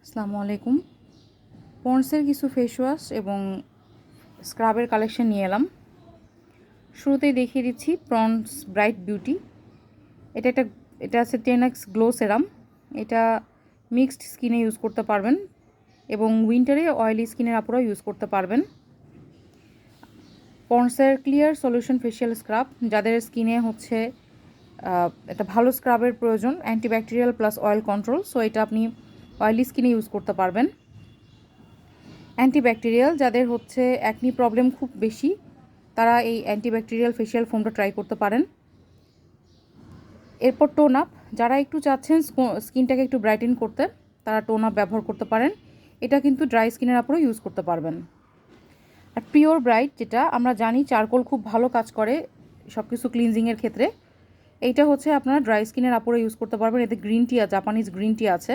আসসালামু আলাইকুম। পন্ডসের কিছু ফেস ওয়াশ এবং স্ক্রাবের কালেকশন নিয়ে এলাম। শুরুতেই দেখিয়ে দিচ্ছি পন্ডস ব্রাইট বিউটি। এটা আছে 10x গ্লো সেরাম। এটা মিক্সড স্কিনে ইউজ করতে পারবেন এবং উইন্টারে অয়েলি স্কিনের আপুরাও ইউজ করতে পারবেন। পন্ডসের ক্লিয়ার সলিউশন ফেশিয়াল স্ক্রাব, যাদের স্কিনে হচ্ছে একটা ভালো স্ক্রাবের প্রয়োজন, antibacterial plus oil control, so এটা আপনি অয়েলি স্কিনে ইউজ করতে পারবেন। অ্যান্টিব্যাকটেরিয়াল, যাদের হচ্ছে অ্যাকনি প্রবলেম খুব বেশি, তারা এই অ্যান্টিব্যাকটেরিয়াল ফেশিয়াল ফোমটা ট্রাই করতে পারেন। এরপর টোন আপ, যারা একটু চাচ্ছেন স্কিনটাকে একটু ব্রাইটেন করতে, তারা টোন আপ ব্যবহার করতে পারেন। এটা কিন্তু ড্রাই স্কিনের আপুরও ইউজ করতে পারবেন। আর পিওর ব্রাইট, যেটা আমরা জানি চারকোল খুব ভালো কাজ করে সব কিছু ক্লিনজিংয়ের ক্ষেত্রে, এইটা হচ্ছে আপনারা ড্রাই স্কিনের আপুরও ইউজ করতে পারবেন। এতে green tea, Japanese green tea আছে।